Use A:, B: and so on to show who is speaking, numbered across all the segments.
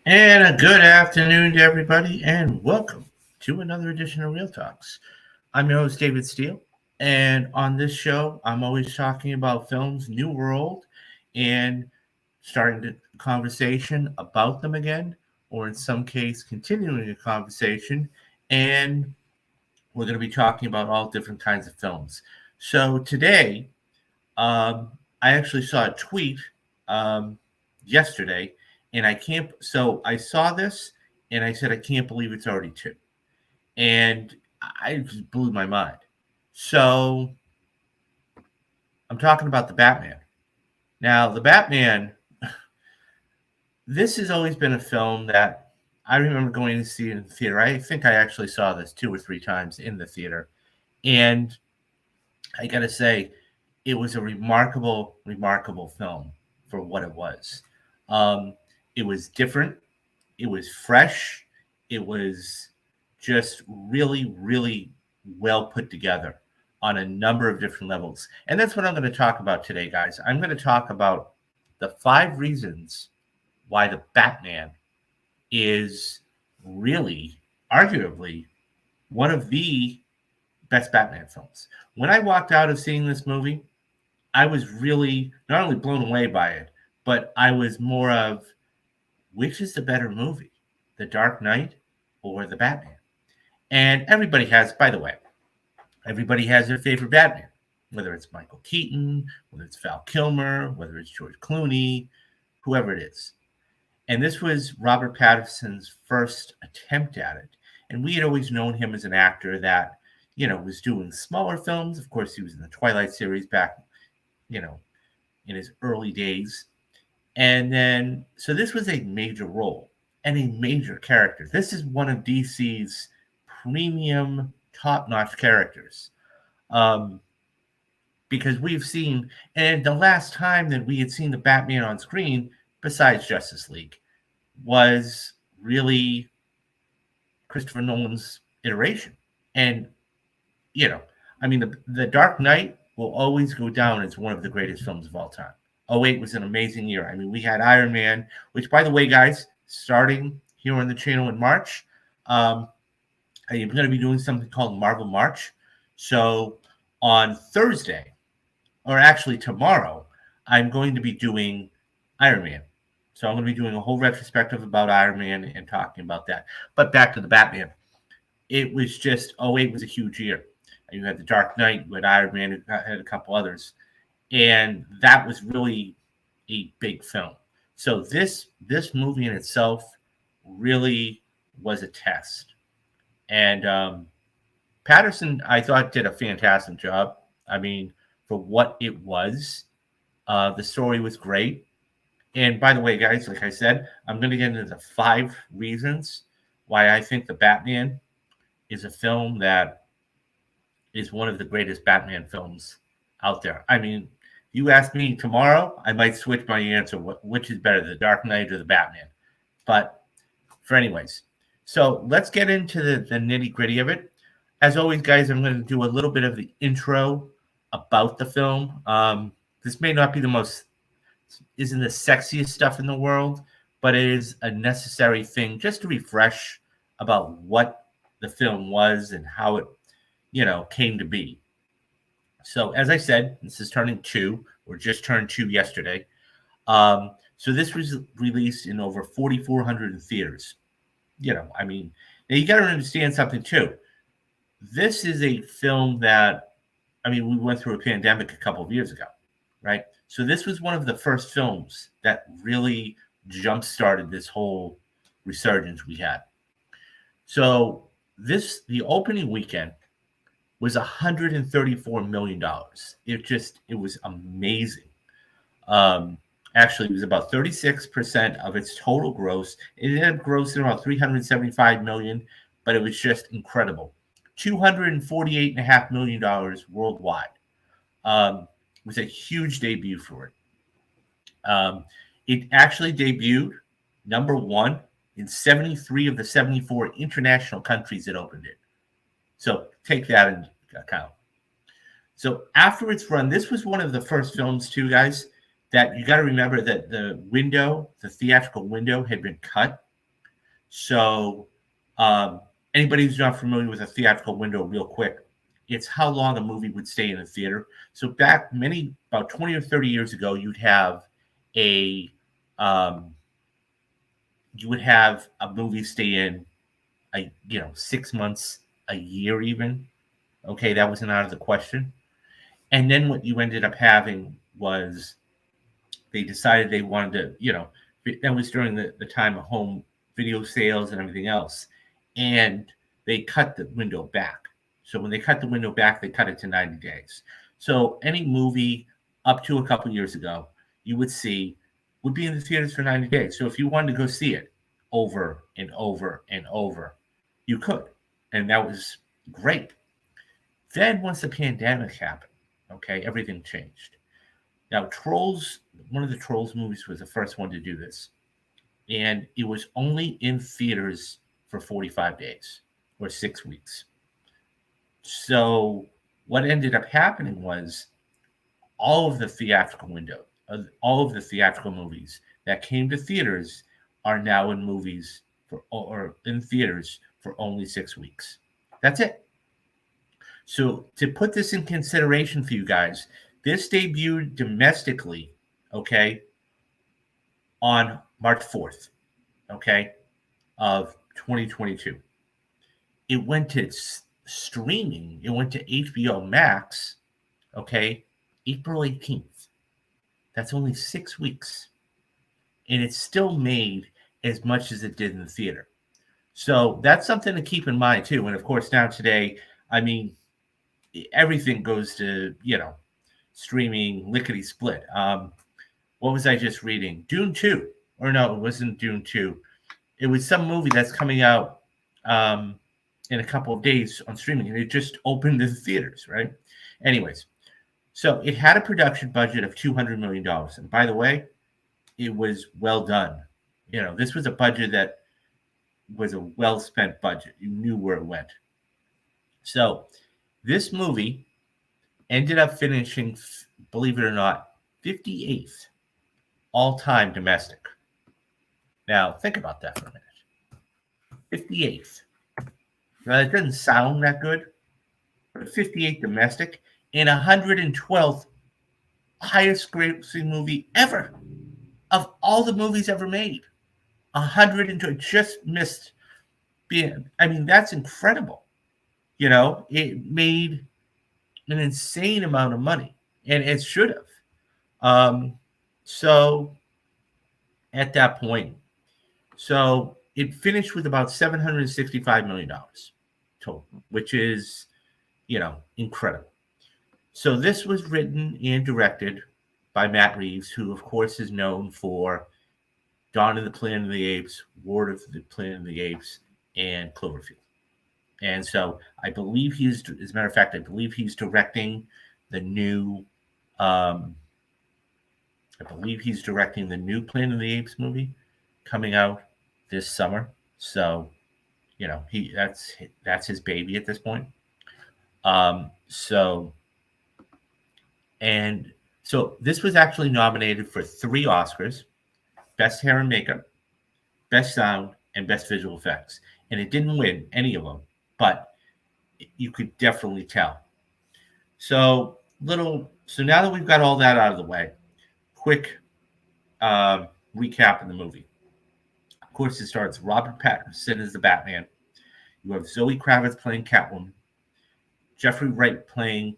A: And a good afternoon to everybody, and welcome to another edition of Real Talks. I'm your host, David Steele, and on this show, I'm always talking about films, new world, and starting the conversation about them again, or in some case, continuing a conversation. And we're going to be talking about all different kinds of films. So today, I actually saw a tweet um, yesterday, and I can't. So I saw this, and I said, I can't believe it's already two, and I just blew my mind. So I'm talking about the Batman. Now, the Batman. This has always been a film that I remember going to see in the theater. I think I actually saw this two or three times in the theater, and I got to say, it was a remarkable, remarkable film for what it was. Um, it was different. It was fresh. It was just really, really well put together on a number of different levels. And that's what I'm going to talk about today, guys. I'm going to talk about the 5 reasons why the Batman is really, arguably, one of the best Batman films. When I walked out of seeing this movie, I was really not only blown away by it, but I was more of which is the better movie, The Dark Knight or The Batman? And everybody has, by the way, everybody has their favorite Batman, whether it's Michael Keaton, whether it's Val Kilmer, whether it's George Clooney, whoever it is. And this was Robert Pattinson's first attempt at it. And we had always known him as an actor that, was doing smaller films. Of course, he was in the Twilight series back, you know, in his early days. And then, so this was a major role and a major character. This is one of DC's premium, top notch characters. Um, because we've seen, and the last time that we had seen the Batman on screen, besides Justice League, was really Christopher Nolan's iteration. And, you know, I mean, the Dark Knight will always go down as one of the greatest films of all time. '08 was an amazing year. I mean, we had Iron Man, which, by the way, guys, starting here on the channel in March, um, I'm going to be doing something called Marvel March. So on Thursday, or actually tomorrow, I'm going to be doing Iron Man. So I'm going to be doing a whole retrospective about Iron Man and talking about that. But back to the Batman. It was just '08 was a huge year. You had the Dark Knight, you had Iron Man, you had a couple others, and that was really a big film. So this movie in itself really was a test, and Patterson I thought did a fantastic job. I mean, for what it was, the story was great. And by the way, guys, like I said, I'm going to get into the 5 reasons why I think the Batman is a film that is one of the greatest Batman films out there. I mean, you ask me tomorrow, I might switch my answer. Which is better, the Dark Knight or the Batman? But for anyways, so let's get into the nitty gritty of it. As always, guys, I'm going to do a little bit of the intro about the film. This may not be the most, isn't the sexiest stuff in the world, but it is a necessary thing just to refresh about what the film was and how it, came to be. So, as I said, this is turning 2, or just turned 2 yesterday. So this was released in over 4,400 theaters. I mean, now you got to understand something too. This is a film that, I mean, we went through a pandemic a couple of years ago, right? So this was one of the first films that really jump started this whole resurgence we had. So the opening weekend was $134 million. It was amazing. Um, Actually, it was about 36% of its total gross. It ended up grossing about 375 million, but it was just incredible. $248.5 million worldwide. It was a huge debut for it. It actually debuted number one in 73 of the 74 international countries that opened it. So take that into account. So after its run, this was one of the first films, too, guys, that you got to remember that the theatrical window had been cut. So, anybody who's not familiar with a theatrical window, real quick, it's how long a movie would stay in a theater. So back about 20 or 30 years ago, a um, you would have a movie stay in 6 months, a year even. Okay, that wasn't out of the question. And then what you ended up having was they decided they wanted to, that was during the time of home video sales and everything else. And they cut the window back. So when they cut the window back, they cut it to 90 days. So any movie up to a couple years ago, you would see would be in the theaters for 90 days. So if you wanted to go see it over and over and over, you could. And that was great. Then once the pandemic happened, okay, everything changed. Now, one of the Trolls movies was the first one to do this. And it was only in theaters for 45 days or 6 weeks. So what ended up happening was all of the theatrical movies that came to theaters are now in theaters for only 6 weeks. That's it. So to put this in consideration for you guys, this debuted domestically, okay, on March 4th, okay, of 2022. It went to streaming. It went to HBO Max, okay, April 18th. That's only 6 weeks. And it still made as much as it did in the theater. So that's something to keep in mind, too. And, of course, now today, I mean, everything goes to, streaming lickety split. What was I just reading? Dune 2. Or no, it wasn't Dune 2. It was some movie that's coming out in a couple of days on streaming, and it just opened the theaters, right? Anyways, so it had a production budget of $200 million. And by the way, it was well done. This was a budget that was a well-spent budget. You knew where it went. So this movie ended up finishing, believe it or not, 58th all-time domestic. Now, think about that for a minute. 58th. Now, that doesn't sound that good, but 58th domestic and 112th highest grossing movie ever of all the movies ever made. 102 just missed being. I mean, that's incredible. It made an insane amount of money, and it should have. So at that point, so it finished with about $765 million total, which is, incredible. So this was written and directed by Matt Reeves, who, of course, is known for Dawn of the Planet of the Apes, War of the Planet of the Apes, and Cloverfield. And so I believe as a matter of fact, I believe he's directing the new, Planet of the Apes movie coming out this summer. So, that's his baby at this point. So this was actually nominated for 3 Oscars: Best Hair and Makeup, Best Sound, and Best Visual Effects. And it didn't win any of them, but you could definitely tell. So now that we've got all that out of the way, quick recap of the movie. Of course, it starts Robert Pattinson as the Batman. You have Zoe Kravitz playing Catwoman, Jeffrey Wright playing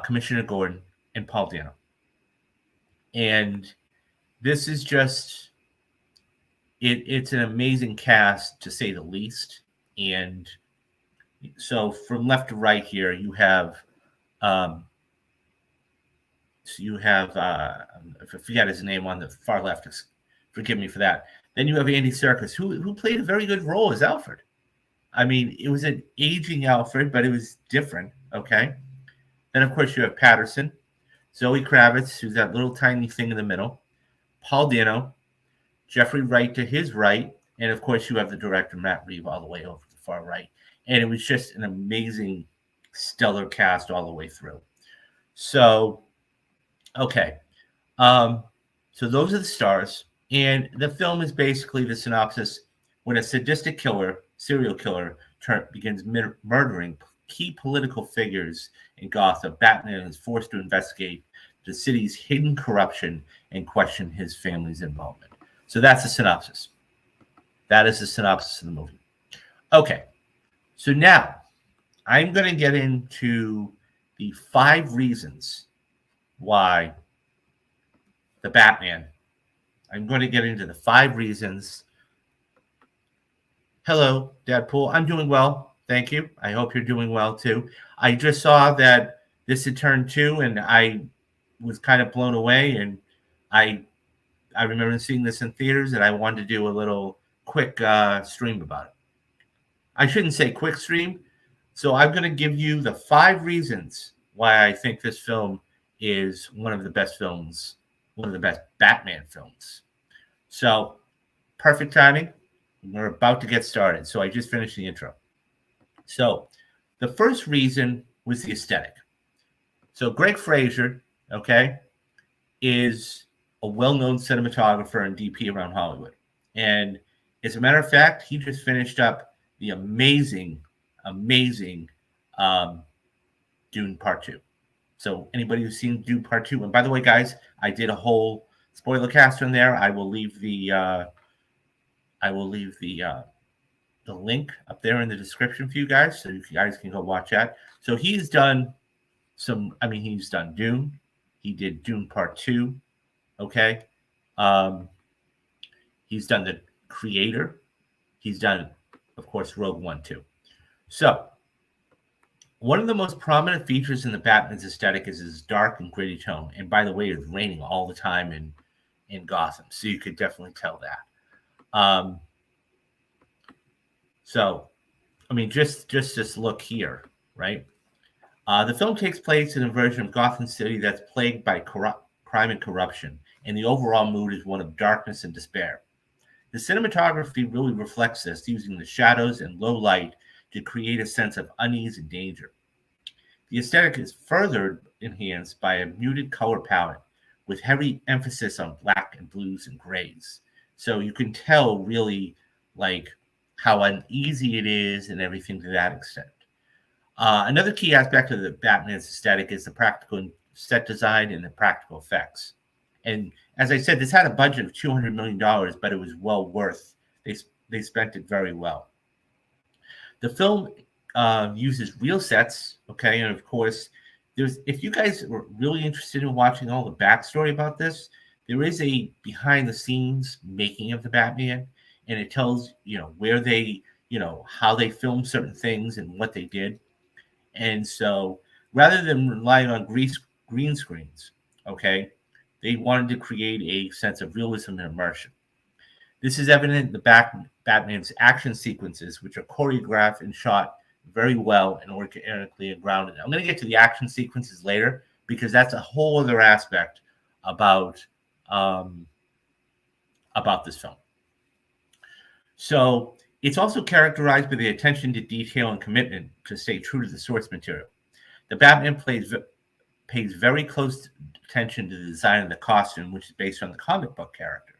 A: Commissioner Gordon, and Paul Dano. And this is just, it's an amazing cast, to say the least. And so from left to right here, you have, I forget his name on the far left. Forgive me for that. Then you have Andy Serkis, who played a very good role as Alfred. I mean, it was an aging Alfred, but it was different, okay? Then, of course, you have Patterson, Zoe Kravitz, who's that little tiny thing in the middle, Paul Dano, Jeffrey Wright to his right, and, of course, you have the director, Matt Reeve, all the way over to the far right. And it was just an amazing, stellar cast all the way through. So, okay. So those are the stars. And the film is basically the synopsis. when a sadistic serial killer, begins murdering key political figures in Gotham, Batman is forced to investigate the city's hidden corruption and question his family's involvement. So that's the synopsis. That is the synopsis of the movie. Okay, so now I'm going to get into the 5 reasons why the Batman. I'm going to get into the 5 reasons. Hello, Deadpool. I'm doing well. Thank you. I hope you're doing well too. I just saw that this had turned 2, and I was kind of blown away. And I remember seeing this in theaters, and I wanted to do a little quick stream about it. I shouldn't say quick stream. So I'm going to give you the 5 reasons why I think this film is one of the best films, one of the best Batman films. So perfect timing. We're about to get started. So I just finished the intro. So the first reason was the aesthetic. So Greg Fraser, okay, is a well-known cinematographer and DP around Hollywood. And as a matter of fact, he just finished up the amazing Dune Part 2. So anybody who's seen Dune Part 2, and by the way, guys, I did a whole spoiler cast on there. I will leave the link up there in the description for you guys, so you guys can go watch that. So he's done he's done Dune. He did Dune Part 2. Okay. He's done The Creator. He's done, of course, Rogue One too. So one of the most prominent features in the Batman's aesthetic is his dark and gritty tone. And by the way, it's raining all the time in Gotham, so you could definitely tell that. So, I mean, just this look here, right? The film takes place in a version of Gotham City that's plagued by crime and corruption, and the overall mood is one of darkness and despair. The cinematography really reflects this, using the shadows and low light to create a sense of unease and danger. The aesthetic is further enhanced by a muted color palette with heavy emphasis on black and blues and grays. So you can tell really like how uneasy it is and everything to that extent. Another key aspect of the Batman's aesthetic is the practical set design and the practical effects. And as I said, this had a budget of $200 million, but it was well worth. They spent it very well. The film uses real sets, okay, and of course, if you guys are really interested in watching all the backstory about this, there is a behind-the-scenes making of the Batman, and it tells where they, how they filmed certain things and what they did. And so, rather than relying on green screens, okay, they wanted to create a sense of realism and immersion. This is evident in the Batman's action sequences, which are choreographed and shot very well and organically and grounded. I'm going to get to the action sequences later because that's a whole other aspect about this film. So it's also characterized by the attention to detail and commitment to stay true to the source material. The Batman pays very close attention to the design of the costume, which is based on the comic book character.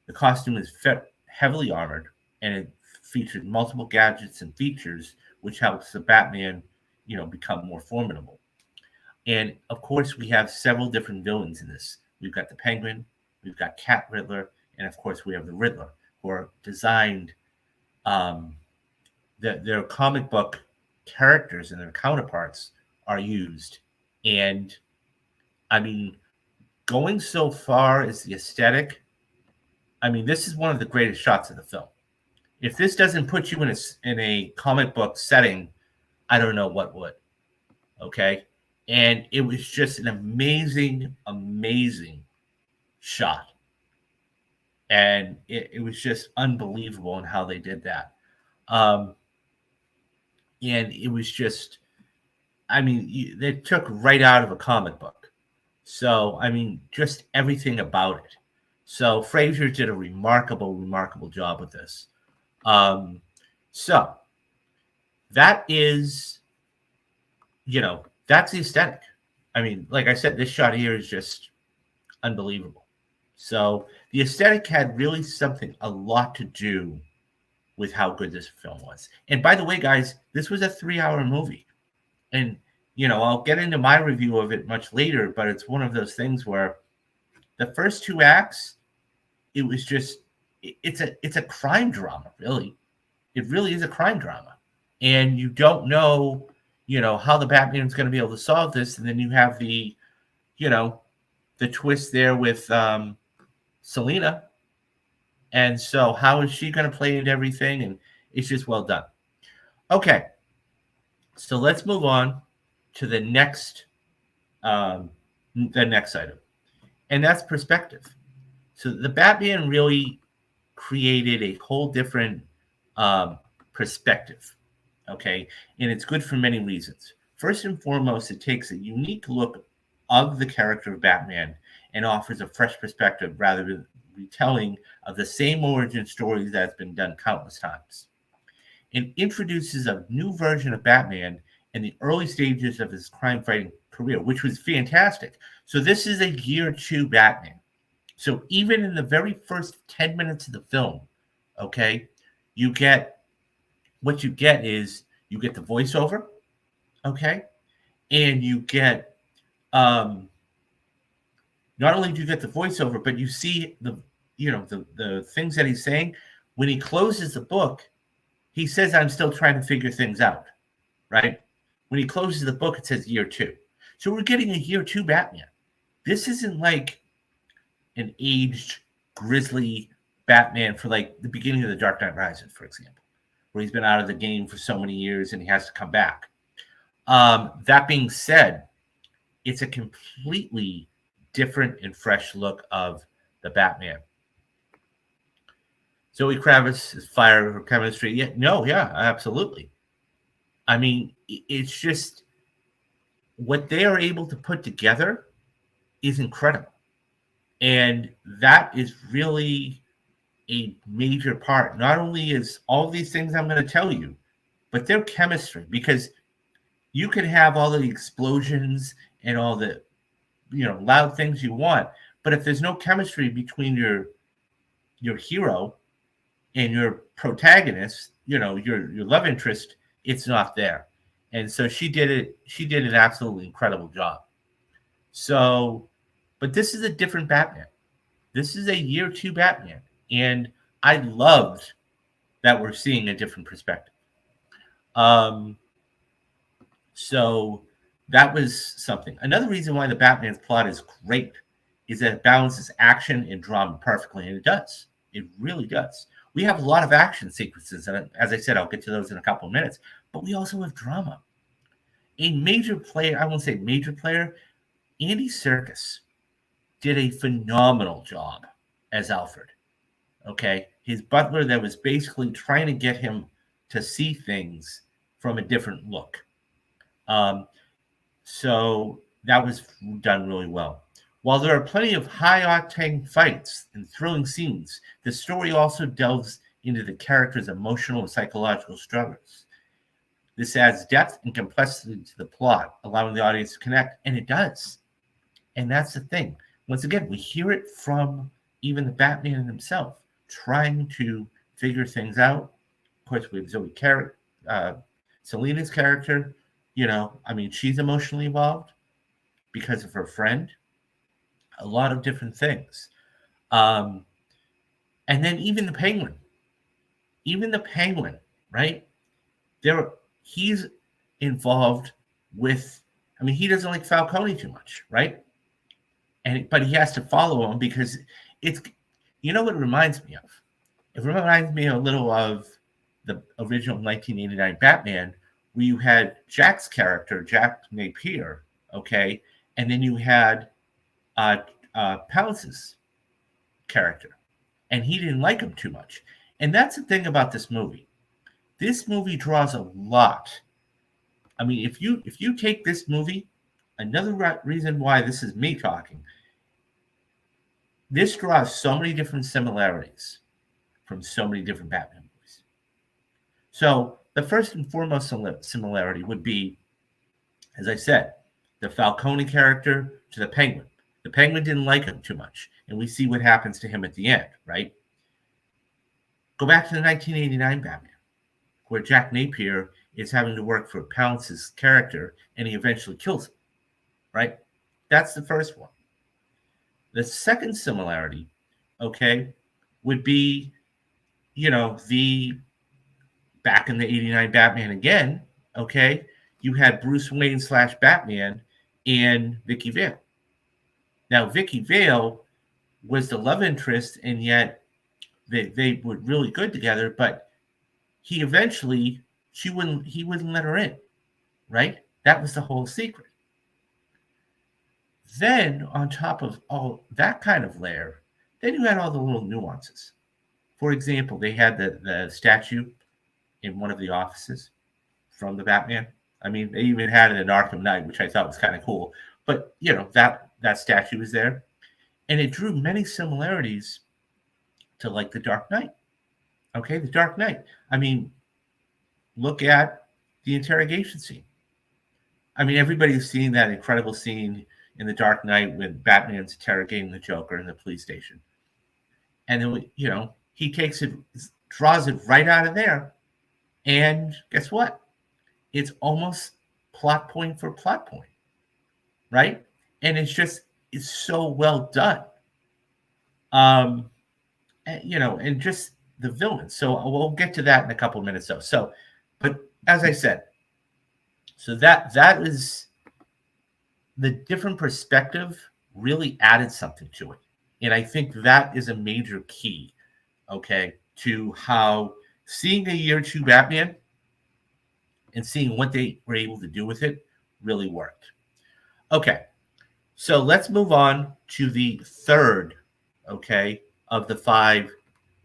A: The costume is heavily armored, and it features multiple gadgets and features, which helps the Batman, become more formidable. And of course, we have several different villains in this. We've got the Penguin, we've got Cat Riddler, and of course, we have the Riddler, who are designed. Their comic book characters and their counterparts are used, and I mean, going so far as the aesthetic. I mean, this is one of the greatest shots of the film. If this doesn't put you in a comic book setting, I don't know what would. Okay, and it was just an amazing shot, and it was just unbelievable in how they did that. And it was just, I mean, they took right out of a comic book. So I mean, just everything about it. So Fraser did a remarkable job with this. So that is, that's the aesthetic. I mean, like I said, this shot here is just unbelievable. So the aesthetic had really a lot to do with how good this film was. And by the way, guys, this was a 3-hour movie. And, I'll get into my review of it much later, but it's one of those things where the first 2 acts, it was just, it's a crime drama, really. It really is a crime drama. And you don't know, how the Batman's going to be able to solve this. And then you have the twist there with Selena. And so how is she going to play into everything? And it's just well done. Okay. So let's move on to the next item. And that's perspective. So the Batman really created a whole different perspective. Okay. And it's good for many reasons. First and foremost, it takes a unique look of the character of Batman and offers a fresh perspective rather than retelling of the same origin story that's been done countless times. It introduces a new version of Batman in the early stages of his crime-fighting career, which was fantastic. So this is a year 2 Batman. So even in the very first 10 minutes of the film, okay, you get the voiceover, okay, and you get not only do you get the voiceover, but you see the things that he's saying. When he closes the book, he says, "I'm still trying to figure things out," right? When he closes the book, it says year 2. So we're getting a year 2 Batman. This isn't like an aged, grisly Batman for like the beginning of The Dark Knight Rises, for example, where he's been out of the game for so many years and he has to come back. That being said, it's a completely different and fresh look of the Batman. Zoe Kravitz is fire her chemistry. Yeah, absolutely. I mean, it's just what they are able to put together is incredible. And that is really a major part. Not only is all these things I'm going to tell you, but their chemistry, because you can have all the explosions and all the loud things you want, but if there's no chemistry between your hero and your protagonist, your love interest, it's not there. And so she did an absolutely incredible job. So, but this is a different Batman. This is a year 2 Batman. And I loved that we're seeing a different perspective. So that was something. Another reason why the Batman's plot is great is that it balances action and drama perfectly, and it does. It really does. We have a lot of action sequences, and as I said, I'll get to those in a couple of minutes, but we also have drama. A major player, I won't say major player, Andy Serkis did a phenomenal job as Alfred. Okay? His butler that was basically trying to get him to see things from a different look. So that was done really well. While there are plenty of high-octane fights and thrilling scenes, the story also delves into the character's emotional and psychological struggles. This adds depth and complexity to the plot, allowing the audience to connect, and it does. And that's the thing. Once again, we hear it from even the Batman himself, trying to figure things out. Of course, we have Selena's character. She's emotionally involved because of her friend. A lot of different things. And then even the Penguin. Right? He's involved with, he doesn't like Falcone too much, right? But he has to follow him because it's, what it reminds me of? It reminds me a little of the original 1989 Batman, where you had Jack's character, Jack Napier, okay? And then you had Pounce's character, and he didn't like him too much. And that's the thing about this movie. This movie draws a lot. If you take this movie, another reason why this is me talking, this draws so many different similarities from so many different Batman movies. So the first and foremost similarity would be, as I said, the Falcone character to the Penguin. The Penguin didn't like him too much, and we see what happens to him at the end, right? Go back to the 1989 Batman, where Jack Napier is having to work for Palance's character, and he eventually kills him, right? That's the first one. The second similarity, okay, would be, the back in the 89 Batman again, okay, you had Bruce Wayne slash Batman and Vicky Vale. Now, Vicky Vale was the love interest, and yet they were really good together, but he eventually, he wouldn't let her in, right? That was the whole secret. Then, on top of all that kind of layer, then you had all the little nuances. For example, they had the statue in one of the offices from the Batman. I mean, they even had it in Arkham Knight, which I thought was kind of cool. But that statue was there, and it drew many similarities to like the Dark Knight. Okay, the Dark Knight. I mean, look at the interrogation scene. I mean, everybody's seen that incredible scene in the Dark Knight when Batman's interrogating the Joker in the police station, and then he takes it, draws it right out of there, and guess what? It's almost plot point for plot point, right? And it's so well done. And just the villain. So we'll get to that in a couple of minutes, though. So, but as I said, so that is the different perspective really added something to it, and I think that is a major key, okay, to how seeing a year two Batman and seeing what they were able to do with it really worked. Okay, so let's move on to the third, okay, of the 5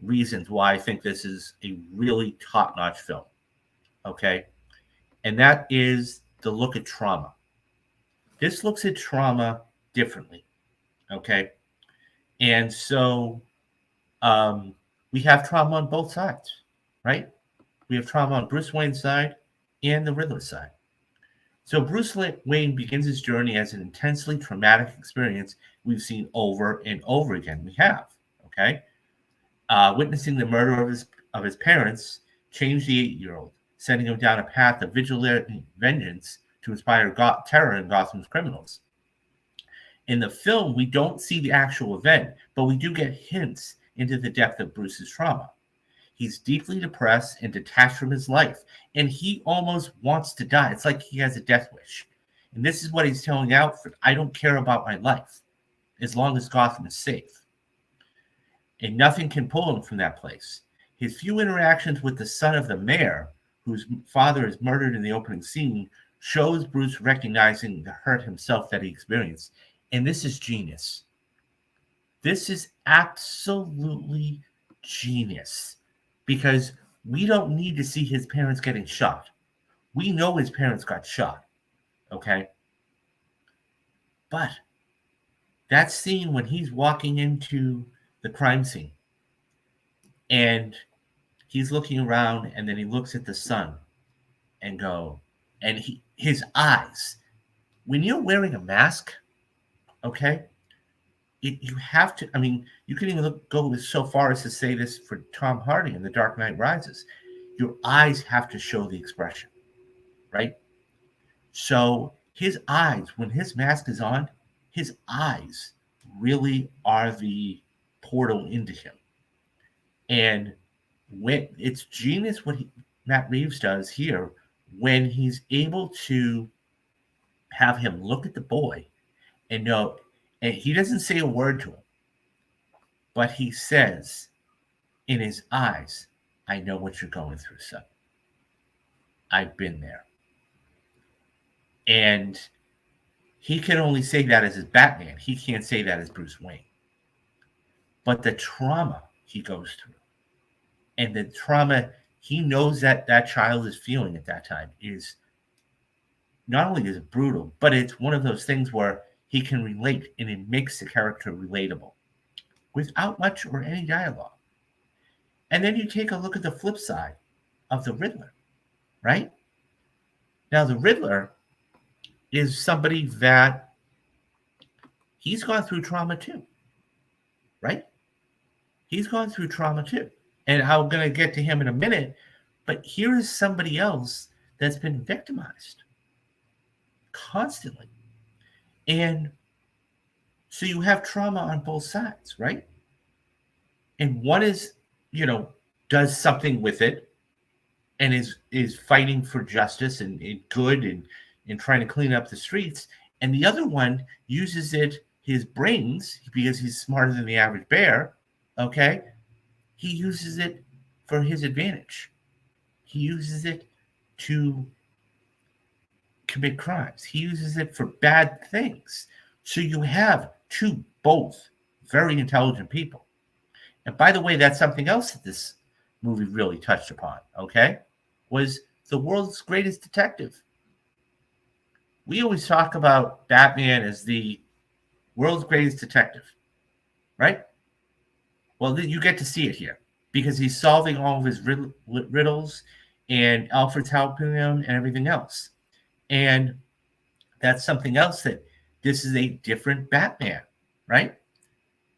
A: reasons why I think this is a really top-notch film, okay? And that is the look at trauma. This looks at trauma differently, okay? And so we have trauma on both sides, right? We have trauma on Bruce Wayne's side and the Riddler side. So Bruce Wayne begins his journey as an intensely traumatic experience we've seen over and over again. We have, okay? Witnessing the murder of his parents changed the 8-year-old, sending him down a path of vigilante vengeance to inspire terror in Gotham's criminals. In the film, we don't see the actual event, but we do get hints into the depth of Bruce's trauma. He's deeply depressed and detached from his life, and he almost wants to die. It's like he has a death wish. And this is what he's telling Alfred: I don't care about my life as long as Gotham is safe. And nothing can pull him from that place. His few interactions with the son of the mayor, whose father is murdered in the opening scene, shows Bruce recognizing the hurt himself that he experienced. And this is genius. This is absolutely genius, because we don't need to see his parents getting shot. We know his parents got shot, okay? But that scene when he's walking into the crime scene and he's looking around, and then he looks at the sun and his eyes, when you're wearing a mask, okay, you have to, I mean, you can even go so far as to say this for Tom Hardy in The Dark Knight Rises. Your eyes have to show the expression, right? So his eyes, when his mask is on, his eyes really are the portal into him. And when it's genius what Matt Reeves does here, when he's able to have him look at the boy and know, and he doesn't say a word to him, but he says in his eyes, I know what you're going through, son. I've been there. And he can only say that as his Batman. He can't say that as Bruce Wayne. But the trauma he goes through, and the trauma he knows that that child is feeling at that time, is not only is it brutal, but it's one of those things where he can relate, and it makes the character relatable without much or any dialogue. And then you take a look at the flip side of the Riddler, right? Now, the Riddler is somebody that he's gone through trauma too, right? He's gone through trauma too. And I'm going to get to him in a minute. But here is somebody else that's been victimized constantly. And so you have trauma on both sides, right? And one is, does something with it and is fighting for justice and good and trying to clean up the streets. And the other one uses his brains, because he's smarter than the average bear, okay? He uses it for his advantage. He uses it to commit crimes. He uses it for bad things. So you have both very intelligent people. And by the way, that's something else that this movie really touched upon, okay? Was the world's greatest detective. We always talk about Batman as the world's greatest detective, right? Well, you get to see it here because he's solving all of his riddles and Alfred's helping him and everything else. And that's something else that this is a different Batman, right?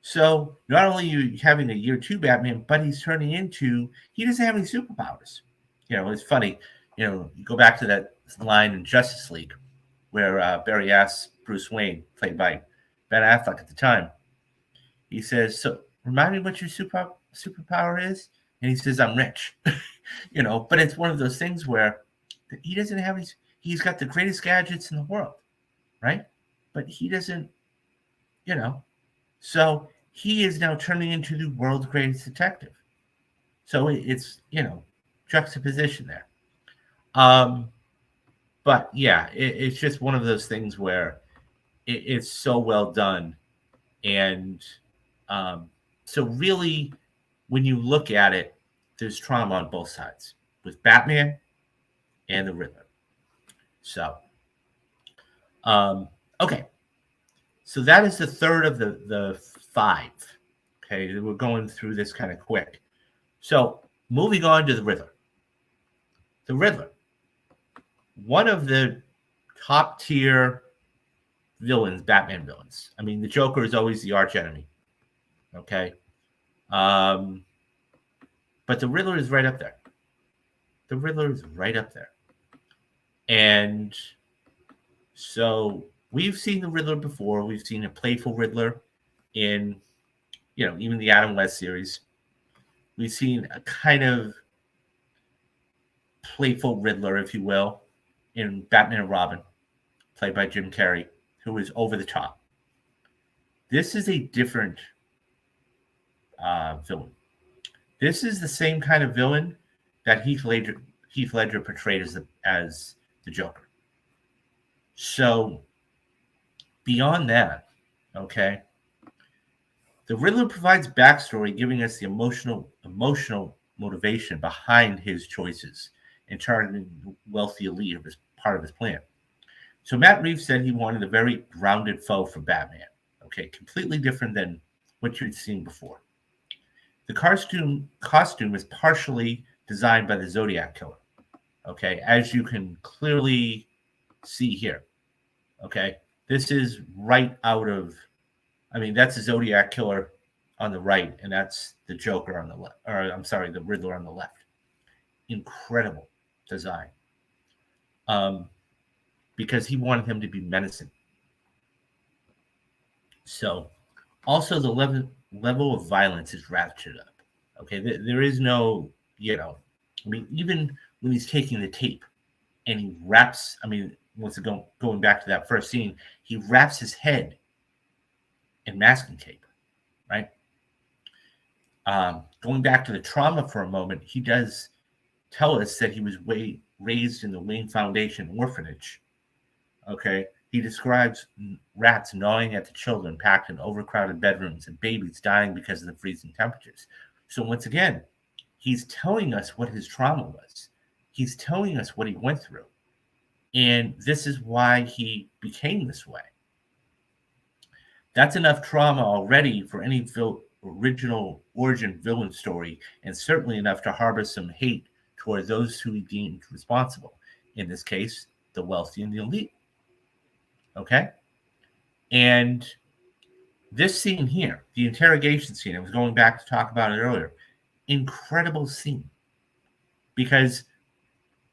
A: So not only are you having a year 2 Batman, but he doesn't have any superpowers. It's funny. You go back to that line in Justice League where Barry asks Bruce Wayne, played by Ben Affleck at the time. He says, "So remind me what your superpower is," and he says, "I'm rich." But it's one of those things where he doesn't have he's got the greatest gadgets in the world, right? But he doesn't, so he is now turning into the world's greatest detective. So it's, juxtaposition there. But yeah, it's just one of those things where it's so well done. And so really, when you look at it, there's trauma on both sides with Batman and the Riddler. So, okay. So that is the third of the 5. Okay, we're going through this kind of quick. So moving on to the Riddler. The Riddler, one of the top tier villains, Batman villains. I mean, the Joker is always the arch enemy. Okay. But the Riddler is right up there. The Riddler is right up there. And so we've seen the Riddler before. We've seen a playful Riddler in, even the Adam West series. We've seen a kind of playful Riddler, if you will, in Batman and Robin, played by Jim Carrey, who is over the top. This is a different villain. This is the same kind of villain that Heath Ledger portrayed as the Joker. So beyond that, okay, the Riddler provides backstory, giving us the emotional motivation behind his choices and targeting the wealthy elite as part of his plan. So Matt Reeve said he wanted a very grounded foe for Batman. Okay, completely different than what you'd seen before. The costume is partially designed by the Zodiac Killer. Okay, as you can clearly see here. Okay, this is right out of, that's the Zodiac Killer on the right, and that's the Joker on the left, or I'm sorry, the Riddler on the left. Incredible design. Because he wanted him to be menacing. So, also the level of violence is ratcheted up. Okay, there is no, even when he's taking the tape and he wraps, once going back to that first scene, he wraps his head in masking tape, right? Going back to the trauma for a moment, he does tell us that he was raised in the Wayne Foundation orphanage. Okay, he describes rats gnawing at the children packed in overcrowded bedrooms and babies dying because of the freezing temperatures. So once again, he's telling us what his trauma was. He's telling us what he went through. And this is why he became this way. That's enough trauma already for any original origin villain story, and certainly enough to harbor some hate toward those who he deemed responsible. In this case, the wealthy and the elite. Okay? And this scene here, the interrogation scene, I was going back to talk about it earlier. incredible scene because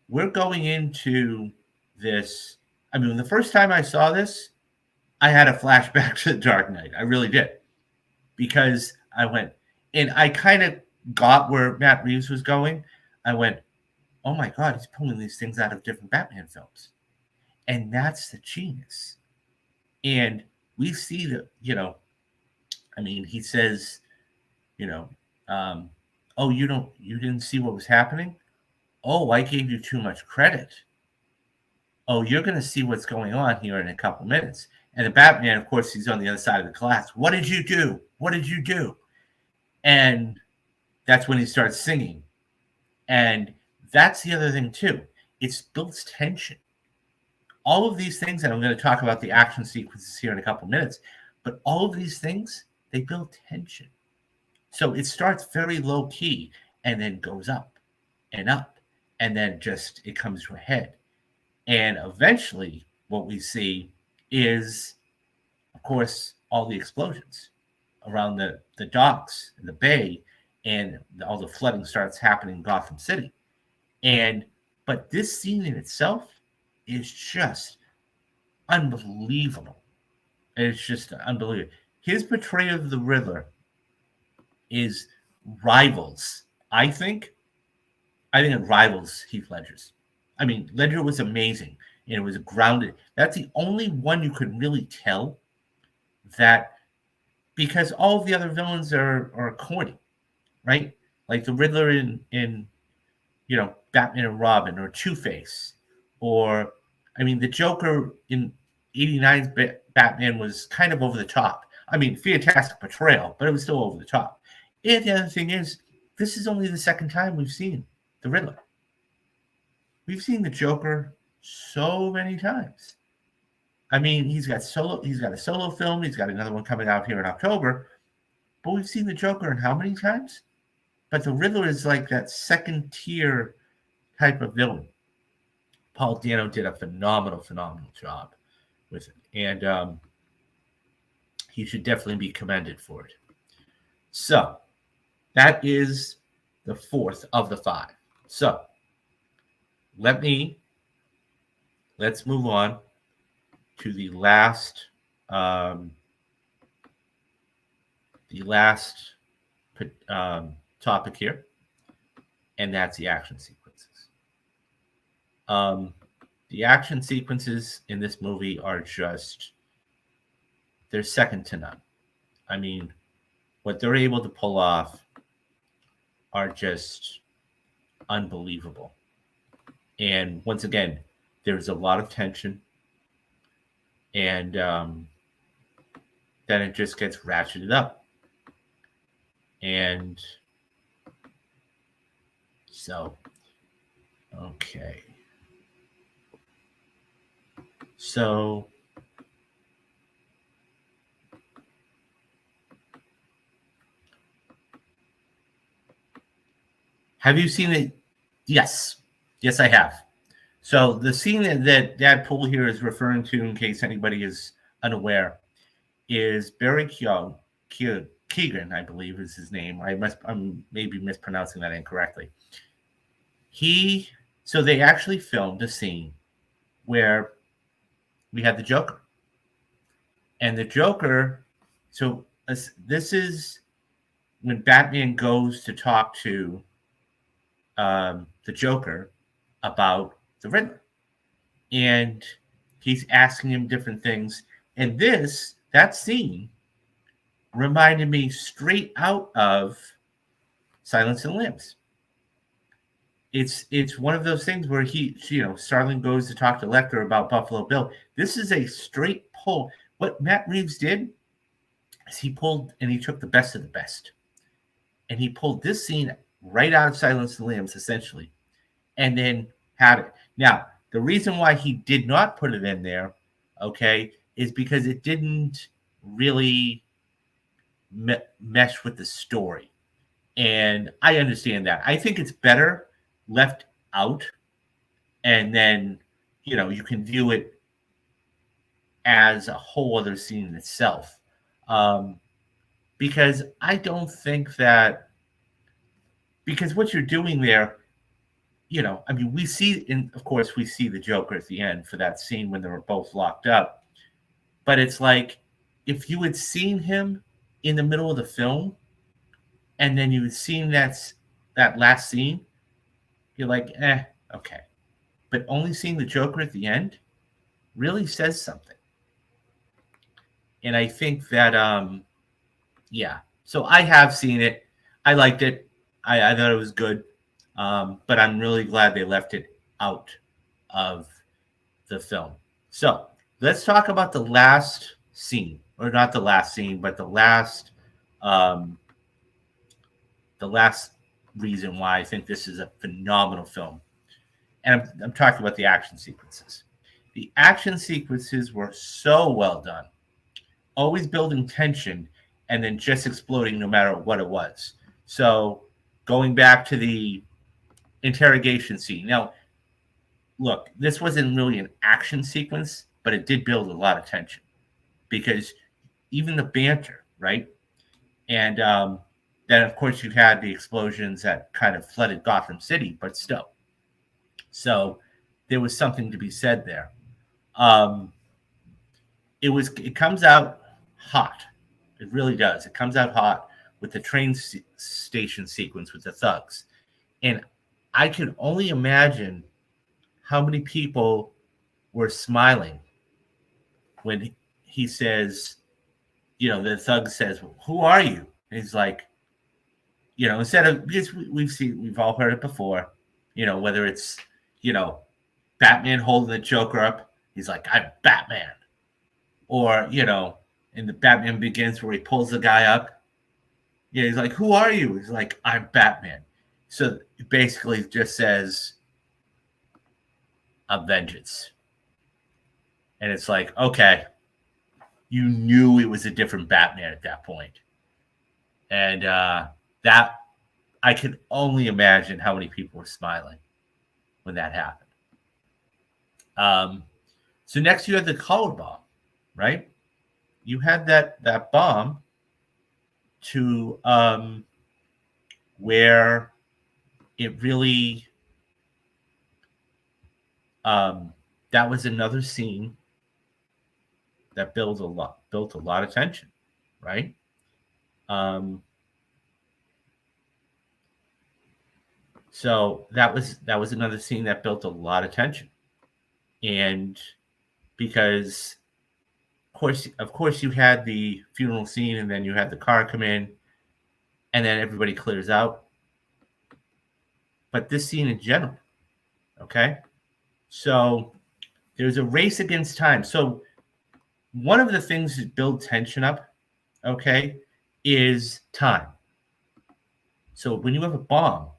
A: we're going into this. I mean, the first time I saw this, I had a flashback to the Dark Knight. I really did because I went and I kind of got where Matt Reeves was going. I went, oh my God, he's pulling these things out of different Batman films. And that's the genius. And we see that, I mean, he says, you know, um, oh, you didn't see what was happening? Oh, I gave you too much credit. Oh, you're going to see what's going on here in a couple minutes. And the Batman, of course, he's on the other side of the glass. What did you do? What did you do? And that's when he starts singing. And that's the other thing, too. It builds tension. All of these things, and I'm going to talk about the action sequences here in a couple minutes, but all of these things, they build tension. So it starts very low key and then goes up, and then just it comes to a head. And eventually, what we see is, of course, all the explosions around the docks, the bay, and all the flooding starts happening in Gotham City. But this scene in itself is just unbelievable. It's just unbelievable. His portrayal of the Riddler is rivals. I think it rivals Heath Ledger's. I mean, Ledger was amazing and it was grounded. That's the only one you could really tell that because all of the other villains are corny, right? Like the Riddler in Batman and Robin or Two-Face, or I mean the Joker in '89's Batman was kind of over the top. I mean, fantastic portrayal, but it was still over the top. And the other thing is, this is only the second time we've seen the Riddler. We've seen the Joker so many times. I mean, he's got a solo film, he's got another one coming out here in October, but we've seen the Joker in how many times? But the Riddler is like that second tier type of villain. Paul Dano did a phenomenal job with it, and he should definitely be commended for it. So that is the fourth of the five. So let's move on to the last topic here, and that's the action sequences. The action sequences in this movie are they're second to none. I mean, what they're able to pull off are just unbelievable. And once again, there's a lot of tension, and then it just gets ratcheted up. And so, okay. So, have you seen it? Yes. Yes, I have. So the scene that Dad Pool here is referring to, in case anybody is unaware, is Barry Keoghan, I believe is his name. I'm maybe mispronouncing that incorrectly. So they actually filmed a scene where we had the Joker. And the Joker, so this is when Batman goes to talk to the Joker about the Riddler. And he's asking him different things. And that scene reminded me straight out of Silence of the Lambs. It's one of those things where Starling goes to talk to Lecter about Buffalo Bill. This is a straight pull. What Matt Reeves did is he pulled and he took the best of the best. And he pulled this scene right out of Silence of the Lambs, essentially, and then had it. Now, the reason why he did not put it in there, okay, is because it didn't really mesh with the story. And I understand that. I think it's better left out, and then, you can view it as a whole other scene in itself. Because I don't think that because what you're doing there, I mean, of course, we see the Joker at the end for that scene when they were both locked up. But it's like if you had seen him in the middle of the film, and then you had seen that last scene, you're like, okay. But only seeing the Joker at the end really says something. And I think that, yeah. So I have seen it. I liked it. I thought it was good. But I'm really glad they left it out of the film. So let's talk about the last scene, or not the last scene, but um, the last reason why I think this is a phenomenal film. And I'm talking about the action sequences. The action sequences were so well done, always building tension and then just exploding no matter what it was. So going back to the interrogation scene. Now, look, this wasn't really an action sequence, but it did build a lot of tension because even the banter, right? And then, of course, you had the explosions that kind of flooded Gotham City, but still. So there was something to be said there. Um, it comes out hot. It really does. It comes out hot with the train station sequence with the thugs. And I can only imagine how many people were smiling when he says, the thug says, well, "Who are you?" And he's like, instead of, because we've all heard it before, whether it's, Batman holding the Joker up, he's like, "I'm Batman," or in the Batman Begins where he pulls the guy up, he's like, "Who are you?" He's like, "I'm Batman." So it basically just says a vengeance. And it's like, okay, you knew it was a different Batman at that point. And that, I can only imagine how many people were smiling when that happened. So next you had the color bomb, right? You had that bomb to where it really that was another scene that built a lot of tension, right? So that was another scene that built a lot of tension, and because of course you had the funeral scene, and then you had the car come in, and then everybody clears out. But this scene in general, okay, so there's a race against time. So one of the things that build tension up, okay, is time. So when you have a bomb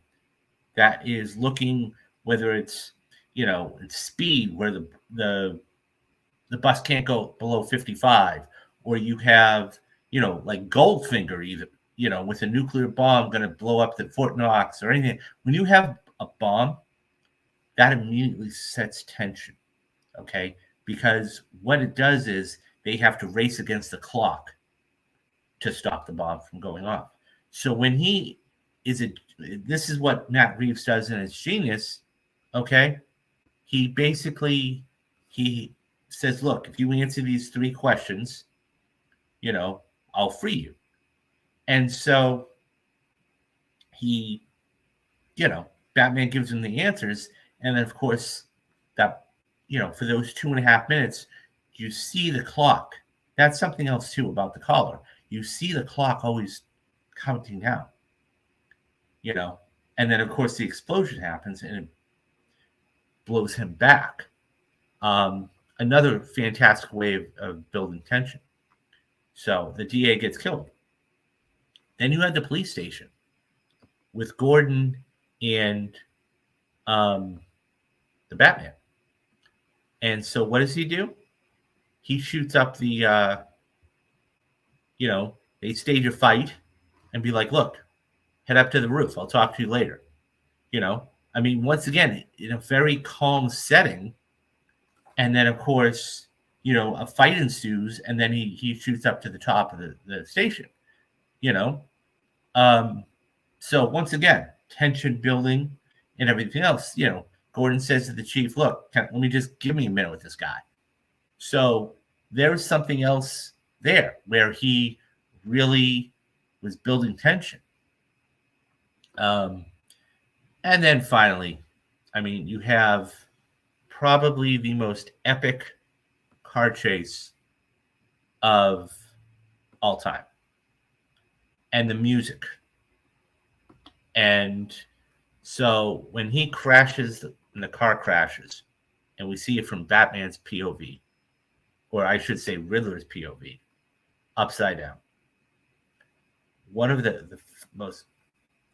A: that is looking, whether it's it's speed where the bus can't go below 55, or you have like Goldfinger, either with a nuclear bomb going to blow up the Fort Knox or anything. When you have a bomb, that immediately sets tension, okay? Because what it does is they have to race against the clock to stop the bomb from going off. So when this is what Matt Reeves does in his genius, okay? He says, look, if you answer these 3 questions, I'll free you. And so he, Batman gives him the answers. And then, of course, that, for those 2.5 minutes, you see the clock. That's something else, too, about the collar. You see the clock always counting down, and then, of course, the explosion happens and it blows him back. Another fantastic way of building tension. So the DA gets killed. Then you had the police station with Gordon and the Batman. And so what does he do? He shoots up the, they stage a fight and be like, look, head up to the roof. I'll talk to you later. I mean, once again, in a very calm setting. And then, of course, a fight ensues, and then he shoots up to the top of the station, So once again, tension building and everything else. Gordon says to the chief, "Look, let me just give me a minute with this guy." So there's something else there where he really was building tension. And then finally, you have probably the most epic car chase of all time, and the music. And so when he crashes, and the car crashes, and we see it from Batman's POV, or I should say Riddler's POV, upside down. One of the most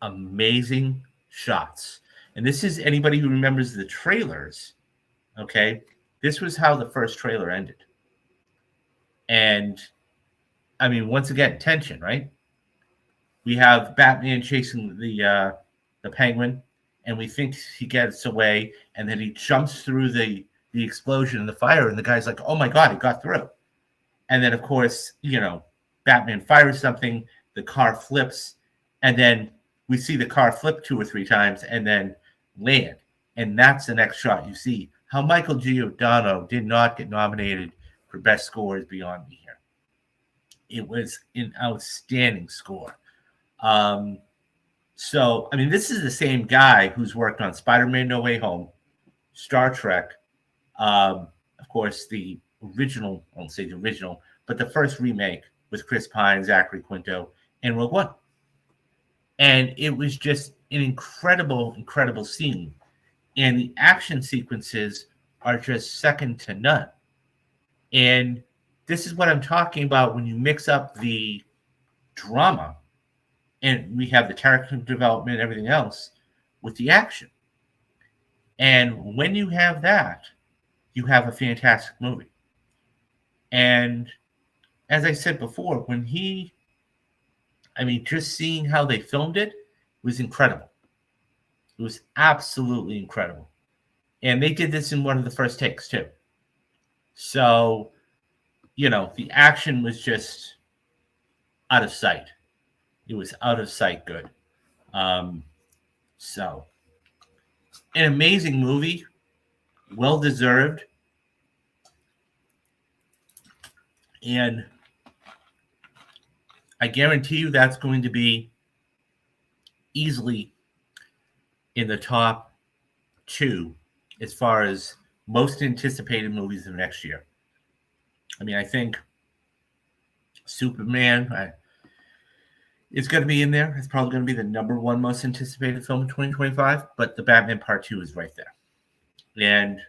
A: amazing shots. And this is anybody who remembers the trailers, okay? This was how the first trailer ended. And once again, tension, right? We have Batman chasing the Penguin, and we think he gets away, and then he jumps through the explosion and the fire, and the guy's like, "Oh my God, he got through!" And then, of course, Batman fires something, the car flips, and then we see the car flip 2 or 3 times and then land. And that's the next shot. You see how Michael Giordano did not get nominated for Best Score is beyond me here. It was an outstanding score. So, this is the same guy who's worked on Spider-Man No Way Home, Star Trek, of course, the original, I won't say the original, but the first remake with Chris Pine, Zachary Quinto, and Rogue One. And it was just an incredible, incredible scene. And the action sequences are just second to none. And this is what I'm talking about when you mix up the drama, and we have the character development and everything else, with the action. And when you have that, you have a fantastic movie. And as I said before, when just seeing how they filmed it was incredible. It was absolutely incredible. And they did this in one of the first takes, too. So, the action was just out of sight. It was out of sight good. So, an amazing movie, well deserved. And I guarantee you that's going to be easily in the top 2 as far as most anticipated movies of next year. I think Superman is going to be in there. It's probably going to be the number 1 most anticipated film in 2025, but the Batman Part 2 is right there. And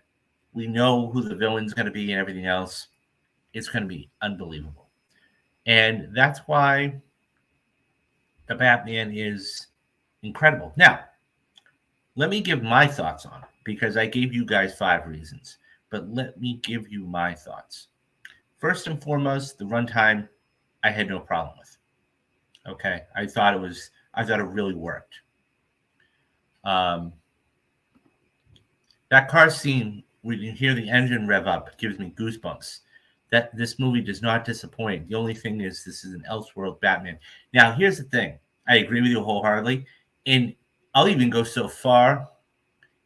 A: we know who the villain's going to be and everything else. It's going to be unbelievable. And that's why the Batman is incredible. Now, let me give my thoughts on it, because I gave you guys 5 reasons. But let me give you my thoughts. First and foremost, the runtime, I had no problem with. Okay, I thought it really worked. That car scene when you hear the engine rev up gives me goosebumps. That this movie does not disappoint. The only thing is, this is an Elseworld Batman. Now, here's the thing. I agree with you wholeheartedly, and I'll even go so far,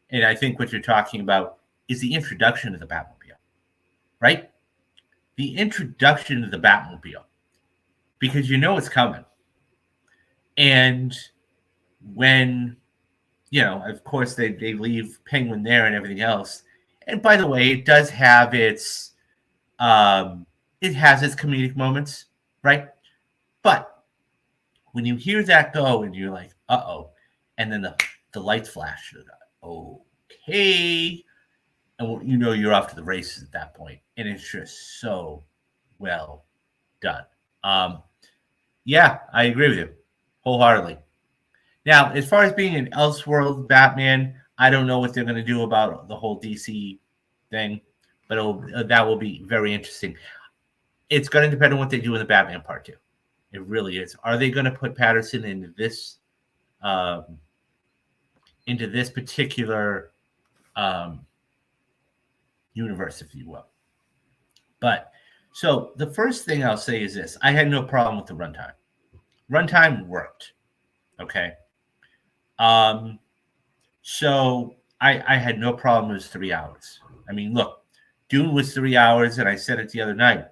A: and I think what you're talking about is the introduction of the Batmobile, right? The introduction of the Batmobile, because it's coming. And when, of course, they leave Penguin there and everything else. And by the way, it does have its comedic moments, right? But when you hear that go and you're like, uh-oh, and then the lights flash, okay, and you're off to the races at that point. And it's just so well done. Yeah, I agree with you wholeheartedly. Now, as far as being an Elseworld Batman, I don't know what they're going to do about the whole DC thing, but that will be very interesting. It's going to depend on what they do in the Batman Part 2. It really is. Are they going to put Patterson into this particular universe, if you will? But so the first thing I'll say is this: I had no problem with the runtime. Runtime worked. Okay. Um, so I had no problem. It was 3 hours. I mean, look, Dune was 3 hours, and I said it the other night.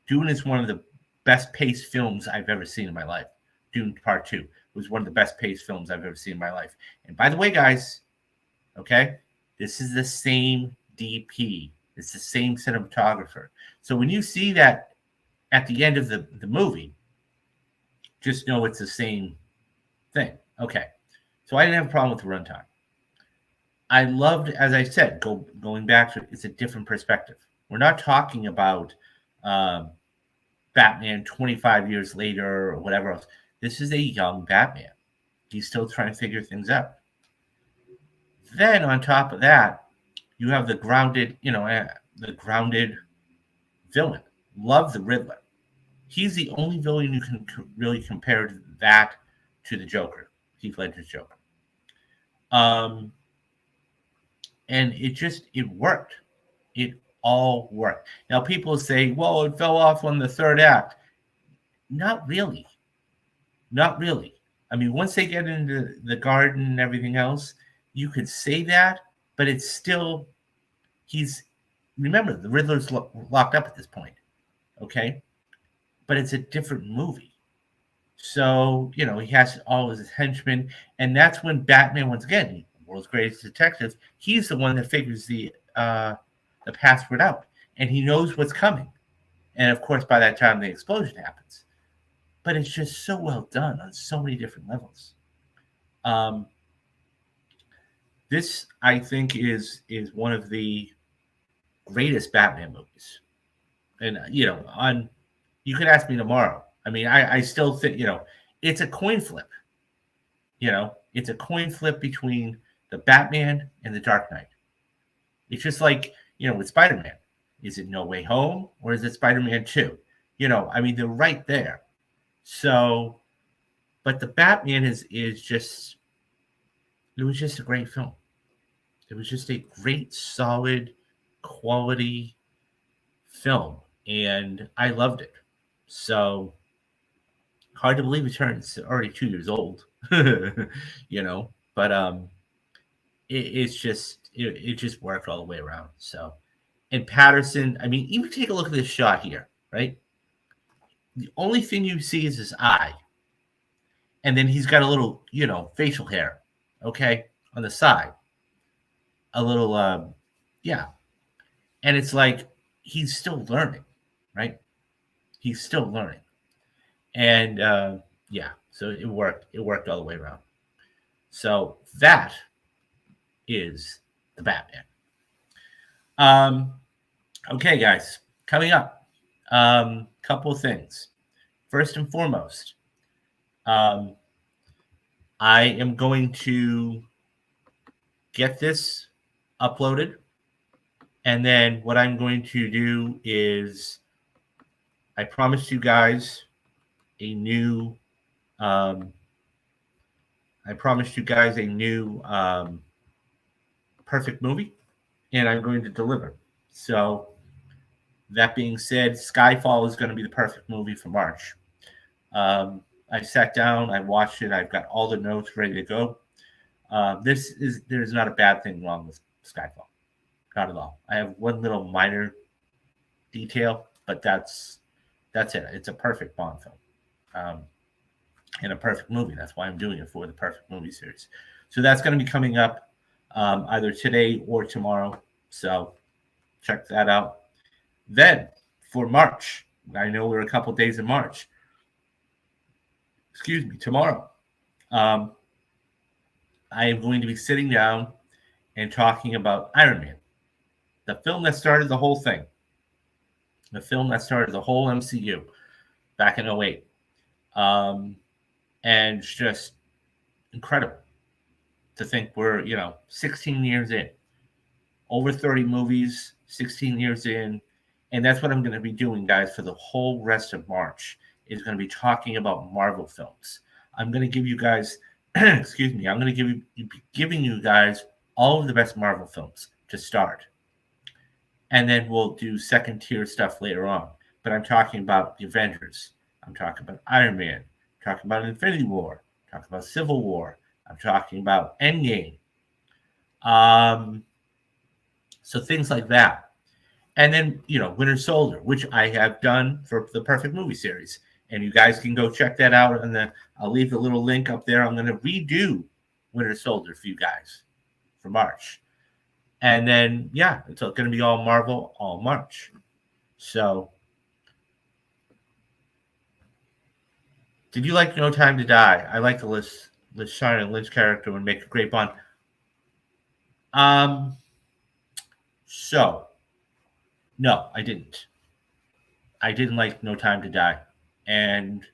A: Dune is one of the best paced films I've ever seen in my life. Dune Part 2 was one of the best paced films I've ever seen in my life. And by the way, guys, okay, this is the same DP. It's the same cinematographer. So when you see that at the end of the movie, just know it's the same thing. Okay. So I didn't have a problem with the runtime. I loved, as I said, going back to it, it's a different perspective. We're not talking about um, Batman 25 years later or whatever else. This is a young Batman. He's still trying to figure things out. Then on top of that, you have the grounded, the grounded villain. Love the Riddler. He's the only villain you can really compare that to the Joker, Heath Ledger's Joker. And it worked. It all worked. Now people say, well, it fell off on the third act. Not really. Not really. I mean, once they get into the garden and everything else, you could say that, but it's still, remember, the Riddler's locked up at this point, okay? But it's a different movie. So, he has all his henchmen, and that's when Batman, once again, world's greatest detective, he's the one that figures the password out, and he knows what's coming. And of course, by that time, the explosion happens. But it's just so well done on so many different levels. This, I think, is one of the greatest Batman movies. And you could ask me tomorrow. I mean, I still think it's a coin flip. It's a coin flip between the Batman and the Dark Knight. It's just like with Spider-Man. Is it No Way Home or is it Spider-Man 2? I mean, they're right there. So, but the Batman is just, it was just a great film. It was just a great, solid, quality film, and I loved it. So, hard to believe it's already 2 years old, but it just worked all the way around. So, and Patterson, I mean, even take a look at this shot here, right? The only thing you see is his eye. And then he's got a little, facial hair, okay, on the side. A little, yeah. And it's like he's still learning, right? He's still learning. And yeah, so it worked. It worked all the way around. So that is the Batman. Okay, guys, coming up, couple of things. First and foremost, I am going to get this uploaded, and then what I'm going to do is I promised you guys a new perfect movie, and I'm going to deliver. So that being said, Skyfall is going to be the perfect movie for March. I sat down, I watched it, I've got all the notes ready to go. There's not a bad thing wrong with Skyfall, not at all. I have one little minor detail, but that's it. It's a perfect Bond film, and a perfect movie. That's why I'm doing it for the Perfect Movie series. So that's going to be coming up either today or tomorrow. So check that out. Then for March, I know we're a couple days in March. Excuse me, tomorrow. I am going to be sitting down and talking about Iron Man, the film that started the whole thing, the film that started the whole MCU back in 2008. And it's just incredible to think we're, 16 years in, over 30 movies, 16 years in. And that's what I'm going to be doing, guys, for the whole rest of March, is going to be talking about Marvel films. I'm going to give you guys, excuse me, I'm going to be giving you guys all of the best Marvel films to start. And then we'll do second tier stuff later on. But I'm talking about the Avengers. I'm talking about Iron Man. I'm talking about Infinity War. I'm talking about Civil War. I'm talking about Endgame. Um, so things like that. And then, Winter Soldier, which I have done for the Perfect Movie series. And you guys can go check that out. And then I'll leave the little link up there. I'm going to redo Winter Soldier for you guys for March. And then, yeah, it's going to be all Marvel all March. So, did you like No Time to Die? I like the Liz Shine and Lynch character would make a great Bond. So, no, I didn't. I didn't like No Time to Die. And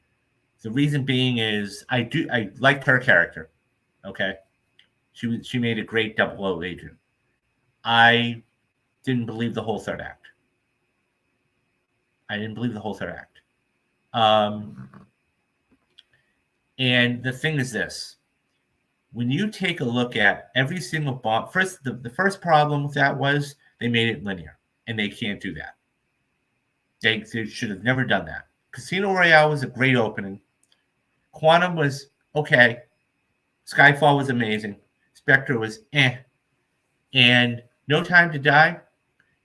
A: the reason being is I liked her character. Okay. She made a great 00 agent. I didn't believe the whole third act. And the thing is this. When you take a look at every single Bond, the first problem with that was they made it linear, and they can't do that. They should have never done that. Casino Royale was a great opening. Quantum was okay. Skyfall was amazing. Spectre was eh. And No Time to Die,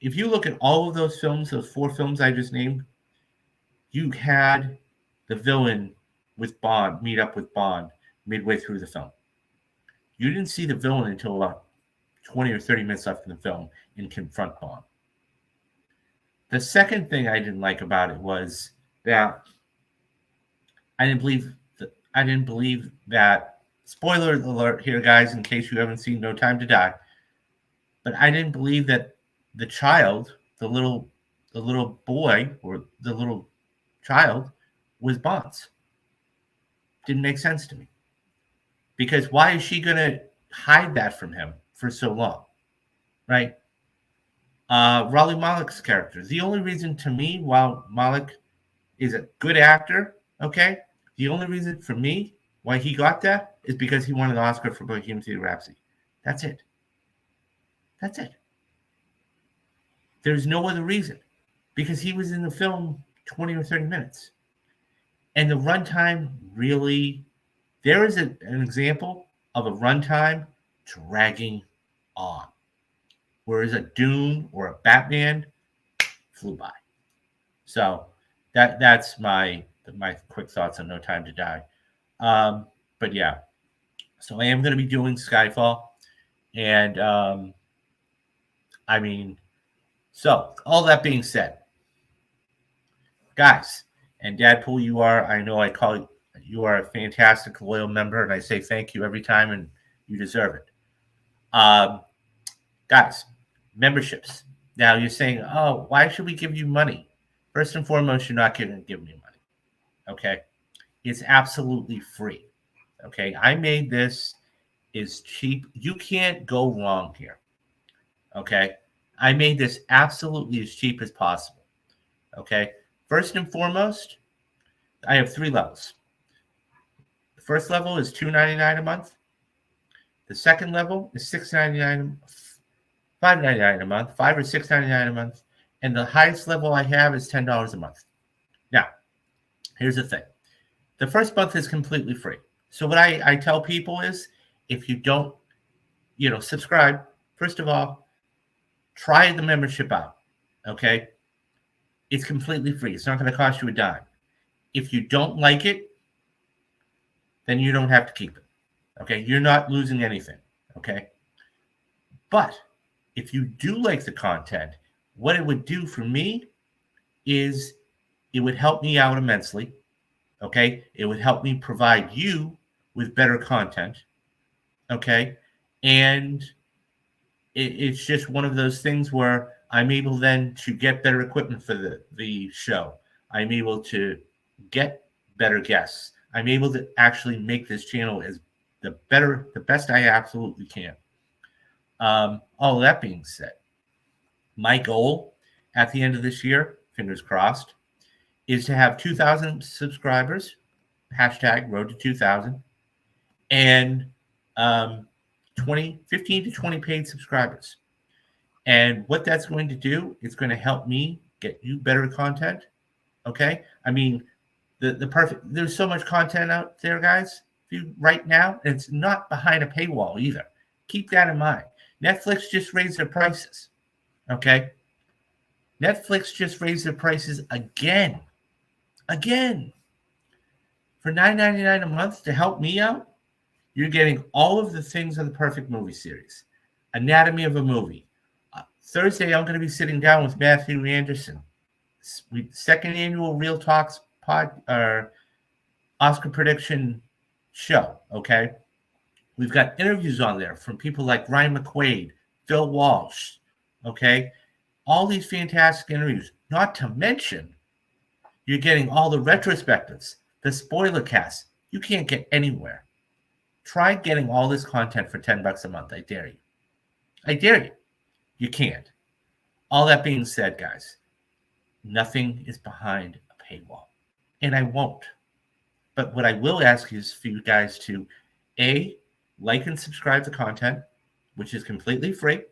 A: if you look at all of those films, those 4 films I just named, you had the villain with Bond meet up with Bond midway through the film. You didn't see the villain until about 20 or 30 minutes left in the film and confront Bond. The second thing I didn't like about it was that I didn't believe that, spoiler alert here, guys, in case you haven't seen No Time to Die, but I didn't believe that the child, the little boy or the little child was Bond's. Didn't make sense to me. Because why is she going to hide that from him for so long? Right? Raleigh Malek's character. The only reason to me, while Malek is a good actor, okay, the only reason for me why he got that is because he won an Oscar for Bohemian Rhapsody. That's it. There's no other reason. Because he was in the film 20 or 30 minutes. And the runtime really, there is an example of a runtime dragging on. Whereas a Dune or a Batman flew by. So that's my quick thoughts on No Time to Die. But yeah, so I am going to be doing Skyfall. And so all that being said, guys, and Dadpool, I call you are a fantastic, loyal member, and I say thank you every time, and you deserve it. Guys, memberships. Now you're saying, oh, why should we give you money? First and foremost, you're not going to give me money. Okay? It's absolutely free. Okay? I made this as cheap. You can't go wrong here. Okay? I made this absolutely as cheap as possible. Okay? First and foremost, I have 3 levels. The first level is $2.99 a month. The second level is $6.99, $5.99 a month, $5 or $6.99 a month, and the highest level I have is $10 a month. Now, here's the thing: the first month is completely free. So what I tell people is, if you don't, subscribe, first of all, try the membership out. Okay, it's completely free. It's not going to cost you a dime. If you don't like it, then you don't have to keep it. Okay, you're not losing anything. Okay, but if you do like the content, what it would do for me is it would help me out immensely. Okay, it would help me provide you with better content. Okay, and it's just one of those things where I'm able then to get better equipment for the show. I'm able to get better guests. I'm able to actually make this channel as the best I absolutely can. All that being said, my goal at the end of this year, fingers crossed, is to have 2,000 subscribers, hashtag road to 2,000, and 15 to 20 paid subscribers. And what that's going to do, it's going to help me get you better content. Okay? I mean, there's so much content out there, guys. right now, and it's not behind a paywall either. Keep that in mind. Netflix just raised their prices. Okay? Netflix just raised their prices again. Again. For $9.99 a month to help me out, you're getting all of the things on the Perfect Movie series. Anatomy of a Movie. Thursday, I'm going to be sitting down with Matthew Anderson. Second annual Real Talks Oscar prediction show. Okay, we've got interviews on there from people like Ryan McQuaid, Phil Walsh. Okay, all these fantastic interviews. Not to mention, you're getting all the retrospectives, the spoiler cast. You can't get anywhere. Try getting all this content for $10 a month. I dare you. I dare you. You can't. All that being said, guys, nothing is behind a paywall. And I won't. But what I will ask is for you guys to, A, like and subscribe to content, which is completely free.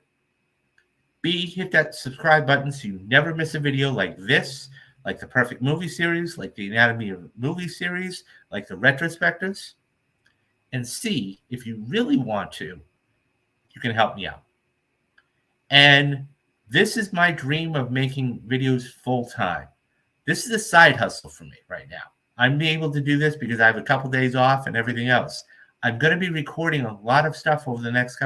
A: B, hit that subscribe button so you never miss a video like this, like the Perfect Movie series, like the Anatomy of a Movie series, like the retrospectives. And C, if you really want to, you can help me out. And this is my dream of making videos full time. This is a side hustle for me right now. I'm able to do this because I have a couple days off and everything else. I'm going to be recording a lot of stuff over the next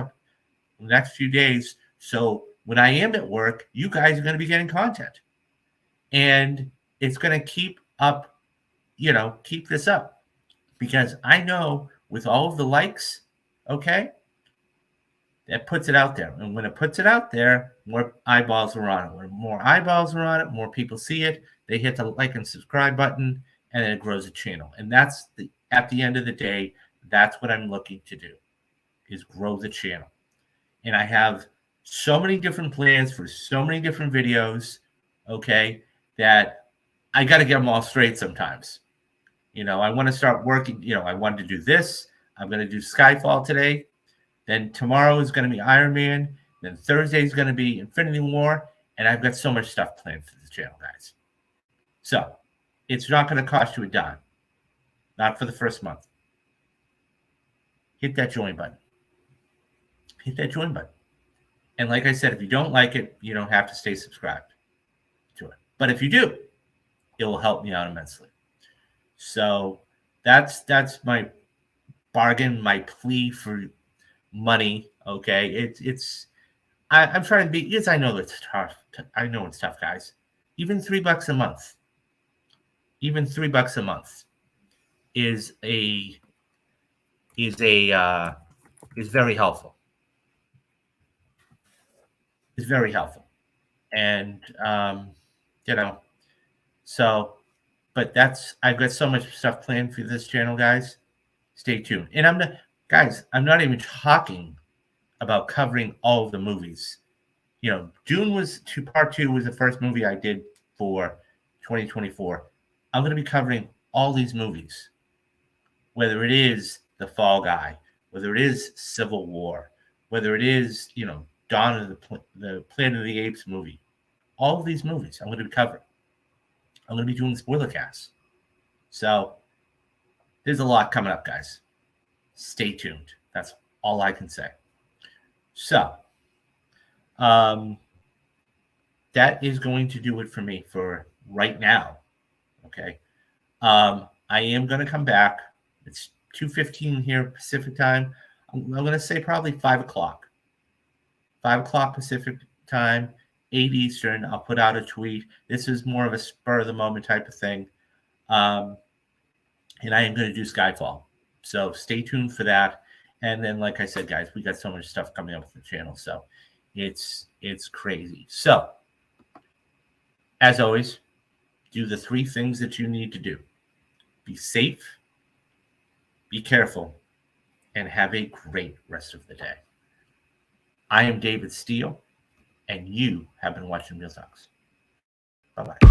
A: few days. So when I am at work, you guys are going to be getting content. And it's going to keep this up. Because I know with all of the likes, okay, that puts it out there. And when it puts it out there, more eyeballs are on it. When more eyeballs are on it, more people see it. They hit the like and subscribe button, and then it grows the channel. And that's at the end of the day, that's what I'm looking to do, is grow the channel. And I have so many different plans for so many different videos, okay, that I got to get them all straight sometimes. I want to start working. I wanted to do this. I'm going to do Skyfall today. Then tomorrow is going to be Iron Man. Then Thursday is going to be Infinity War. And I've got so much stuff planned for the channel, guys. So it's not going to cost you a dime. Not for the first month. Hit that join button. Hit that join button. And like I said, if you don't like it, you don't have to stay subscribed to it. But if you do, it will help me out immensely. So that's my bargain, my plea for money. Okay, I'm trying to be. Yes, I know it's tough. I know it's tough, guys. Even $3 a month. Even $3 a month is very helpful. It's very helpful, and so. But I've got so much stuff planned for this channel, guys. Stay tuned. And I'm not even talking about covering all of the movies. Part 2 was the first movie I did for 2024. I'm going to be covering all these movies, whether it is The Fall Guy, whether it is Civil War, whether it is, Dawn of the Planet of the Apes movie. All of these movies I'm going to be covering. I'm going to be doing the spoiler cast. So there's a lot coming up, guys. Stay tuned. That's all I can say. So that is going to do it for me for right now. Okay. I am going to come back. It's 2:15 here Pacific time. I'm going to say probably 5 o'clock. 5 o'clock Pacific time. 8 Eastern, I'll put out a tweet. This is more of a spur of the moment type of thing. And I am going to do Skyfall. So stay tuned for that. And then, like I said, guys, we got so much stuff coming up with the channel. So it's crazy. So, as always, do the 3 things that you need to do. Be safe, be careful, and have a great rest of the day. I am David Steele. And you have been watching Real Talks. Bye-bye.